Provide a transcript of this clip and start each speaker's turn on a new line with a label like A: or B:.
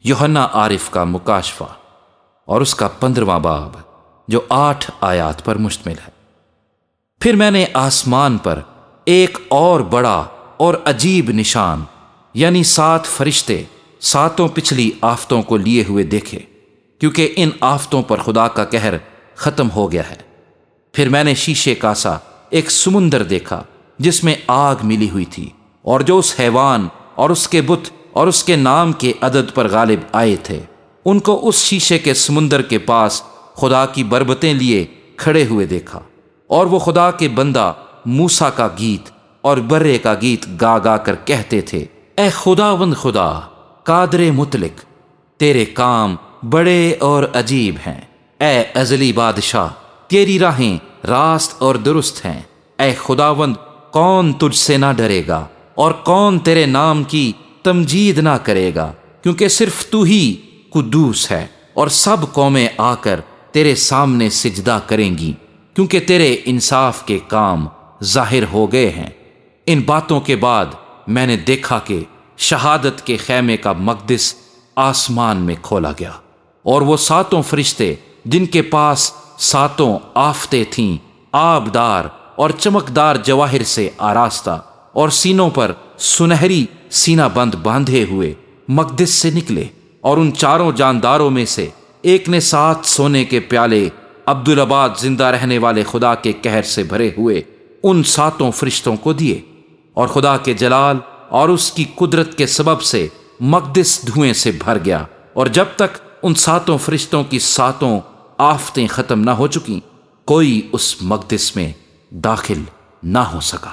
A: یوحنا عارف کا مکاشفہ اور اس کا 15واں باب جو 8 آیات پر مشتمل ہے۔ پھر میں نے آسمان پر ایک اور بڑا اور عجیب نشان یعنی 7 فرشتے 7 پچھلی آفتوں کو لیے ہوئے دیکھے، کیونکہ ان آفتوں پر خدا کا قہر ختم ہو گیا ہے۔ پھر میں نے شیشے کا سا ایک سمندر دیکھا جس میں آگ ملی ہوئی تھی، اور جو اس حیوان اور اس کے بت اور اس کے نام کے عدد پر غالب آئے تھے ان کو اس شیشے کے سمندر کے پاس خدا کی بربتیں لیے کھڑے ہوئے دیکھا، اور وہ خدا کے بندہ موسیٰ کا گیت اور برے کا گیت گا گا کر کہتے تھے، اے خداوند خدا قادر مطلق، تیرے کام بڑے اور عجیب ہیں۔ اے ازلی بادشاہ، تیری راہیں راست اور درست ہیں۔ اے خداوند، کون تجھ سے نہ ڈرے گا اور کون تیرے نام کی تمجید نہ کرے گا، کیونکہ صرف تو ہی قدوس ہے، اور سب قومیں آ کر تیرے سامنے سجدہ کریں گی، کیونکہ تیرے انصاف کے کام ظاہر ہو گئے ہیں۔ ان باتوں کے بعد میں نے دیکھا کہ شہادت کے خیمے کا مقدس آسمان میں کھولا گیا، اور وہ 7 فرشتے جن کے پاس 7 آفتیں تھیں آبدار اور چمکدار جواہر سے آراستہ اور سینوں پر سنہری سینہ بند باندھے ہوئے مقدس سے نکلے، اور ان 4 جانداروں میں سے ایک نے 7 سونے کے پیالے عبدالآباد زندہ رہنے والے خدا کے قہر سے بھرے ہوئے ان 7 فرشتوں کو دیے، اور خدا کے جلال اور اس کی قدرت کے سبب سے مقدس دھوئیں سے بھر گیا، اور جب تک ان 7 فرشتوں کی 7 آفتیں ختم نہ ہو چکیں کوئی اس مقدس میں داخل نہ ہو سکا۔